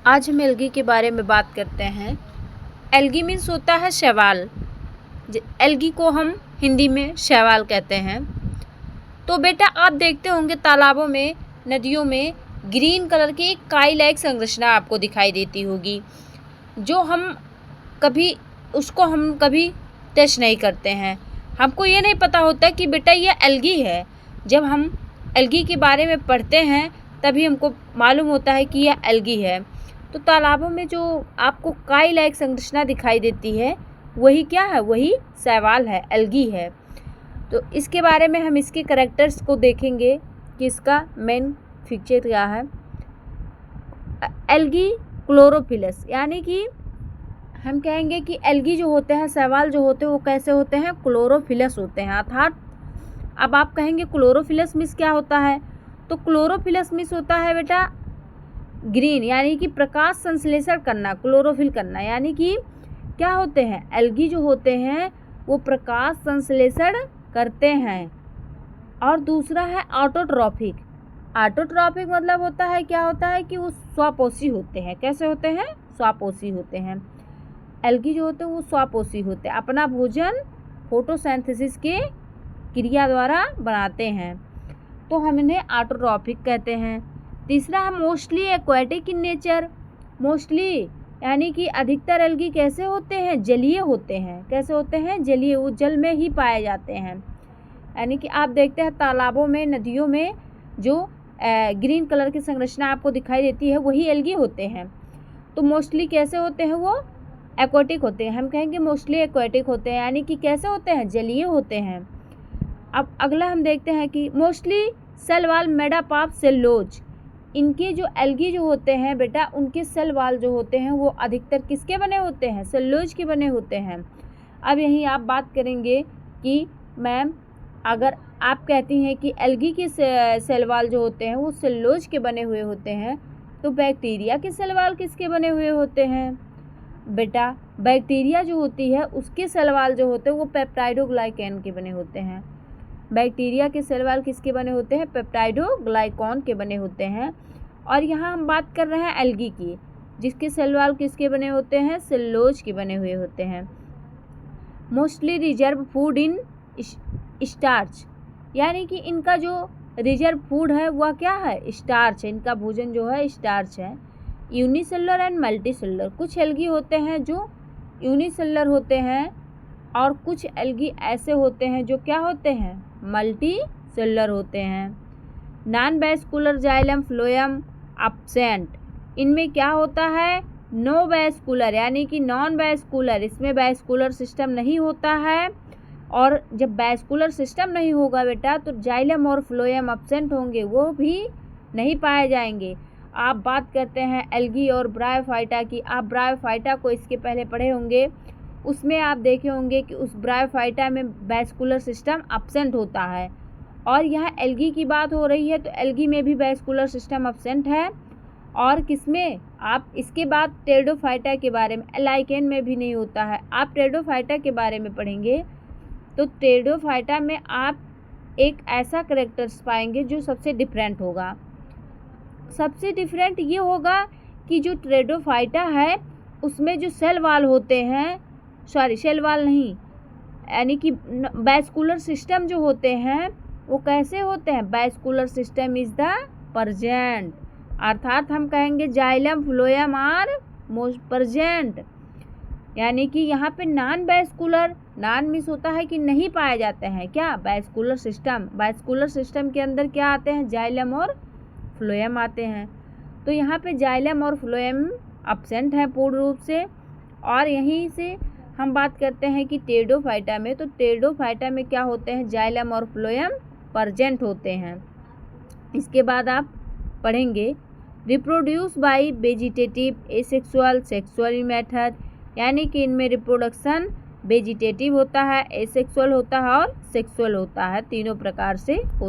आज हम एल्गी के बारे में बात करते हैं। एल्गी मीन्स होता है शैवाल। एल्गी को हम हिंदी में शैवाल कहते हैं। तो बेटा आप देखते होंगे तालाबों में, नदियों में ग्रीन कलर की एक काई लाइक संरचना आपको दिखाई देती होगी, जो हम कभी टच नहीं करते हैं। हमको ये नहीं पता होता कि बेटा ये एल्गी है। जब हम एल्गी के बारे में पढ़ते हैं तभी हमको मालूम होता है कि यह एल्गी है। तो तालाबों में जो आपको काई लाइक संरचना दिखाई देती है वही क्या है? वही शैवाल है, एल्गी है। तो इसके बारे में हम इसके कैरेक्टर्स को देखेंगे कि इसका मेन फीचर क्या है। एल्गी क्लोरोफिलस, यानी कि हम कहेंगे कि एल्गी जो होते हैं, शैवाल जो होते हैं, वो कैसे होते हैं? क्लोरोफिलस होते हैं। अर्थात अब आप कहेंगे क्लोरोफिलस मीन्स क्या होता है? तो क्लोरोफिलस मीन्स होता है बेटा ग्रीन, यानी कि प्रकाश संश्लेषण करना, क्लोरोफिल करना। यानी कि क्या होते हैं? एल्गी जो होते हैं वो प्रकाश संश्लेषण करते हैं। और दूसरा है ऑटोट्रॉफिक। ऑटोट्रॉफिक मतलब होता है, क्या होता है कि वो स्वपोषी होते हैं। कैसे होते हैं? स्वपोषी होते हैं। एल्गी जो होते हैं वो स्वपोषी होते हैं, अपना भोजन फोटोसिंथेसिस के क्रिया द्वारा बनाते हैं, तो हम इन्हें ऑटोट्रॉफिक कहते हैं। तीसरा है mostly aquatic in nature. Mostly यानी कि अधिकतर एल्गी कैसे होते हैं? जलीय होते हैं। कैसे होते हैं? जलीय, वो जल में ही पाए जाते हैं। यानी कि आप देखते हैं तालाबों में, नदियों में जो ग्रीन कलर की संरचना आपको दिखाई देती है वही एल्गी होते हैं। तो मोस्टली कैसे होते हैं? वो एक्वाटिक होते हैं। हम कहेंगे मोस्टली एक्वाटिक होते हैं, यानी कि कैसे होते हैं? जलीय होते हैं। अब अगला हम देखते हैं कि mostly cell wall made up of cellulose. इनके जो एल्गी जो होते हैं बेटा, उनके सेल वॉल जो होते हैं वो अधिकतर किसके बने होते हैं? सेलुलोज के बने होते हैं। अब यहीं आप बात करेंगे कि मैम अगर आप कहती हैं कि एल्गी के सेल वॉल जो होते हैं वो सेलुलोज के बने हुए होते हैं, तो बैक्टीरिया के सेल वॉल किसके बने हुए होते हैं? बेटा बैक्टीरिया जो होती है उसके सेल वॉल जो होते हैं वो पेप्टाइडोग्लाइकैन के बने होते हैं। बैक्टीरिया के सेल वॉल किसके बने होते हैं? पेप्टाइडोग्लाइकॉन के बने होते हैं। और यहाँ हम बात कर रहे हैं एल्गी की, जिसके सेल वॉल किसके बने होते हैं? सेलुलोज के बने हुए होते हैं। Mostly reserve food in starch, यानी कि इनका जो रिजर्व फूड है वह क्या है? स्टार्च है। इनका भोजन जो है स्टार्च है। यूनिसेलुलर एंड मल्टीसेलुलर, कुछ एल्गी होते हैं जो यूनिसेलुलर होते हैं और कुछ एल्गी ऐसे होते हैं जो क्या होते हैं? मल्टी सेलुलर होते हैं। Non vascular xylem phloem absent, इनमें क्या होता है? नो वैस्कुलर, यानी कि नॉन वैस्कुलर, इसमें वैस्कुलर सिस्टम नहीं होता है। और जब वैस्कुलर सिस्टम नहीं होगा बेटा तो जाइलम और फ्लोएम एब्सेंट होंगे, वो भी नहीं पाए जाएंगे। आप बात करते हैं एल्गी और ब्रायोफाइटा की। आप ब्रायोफाइटा को इसके पहले पढ़े होंगे, उसमें आप देखे होंगे कि उस ब्रायोफाइटा में वैस्कुलर सिस्टम एब्सेंट होता है। और यहाँ एल्गी की बात हो रही है तो एल्गी में भी वैस्कुलर सिस्टम एब्सेंट है। और किसमें? आप इसके बाद टेरिडोफाइटा के बारे में, लाइकेन में भी नहीं होता है। आप टेरिडोफाइटा के बारे में पढ़ेंगे तो टेरिडोफाइटा में आप एक ऐसा कैरेक्टर्स पाएंगे जो सबसे डिफरेंट होगा। सबसे डिफरेंट ये होगा कि जो टेरिडोफाइटा है उसमें जो सेल वॉल होते हैं, सेल वॉल नहीं, यानी कि वैस्कुलर सिस्टम जो होते हैं वो कैसे होते हैं? Vascular system is the present. अर्थात हम कहेंगे xylem phloem are most present, यानी कि यहाँ पे नॉन वैस्कुलर, नॉन मीन्स होता है कि नहीं पाए जाते हैं क्या? Vascular system. वैस्कुलर सिस्टम के अंदर क्या आते हैं? जाइलम और फ्लोएम आते हैं। तो यहाँ पे जाइलम और फ्लोएम एब्सेंट है पूर्ण रूप से। और यहीं से हम बात करते हैं कि टेरिडोफाइटा में, तो टेरिडोफाइटा में क्या होते हैं? जाइलम और फ्लोएम प्रेजेंट होते हैं। इसके बाद आप पढ़ेंगे reproduce by vegetative, asexual, sexual method, यानी कि इनमें रिप्रोडक्शन वेजिटेटिव होता है, एसेक्सुअल होता है और सेक्सुअल होता है, तीनों प्रकार से होता है।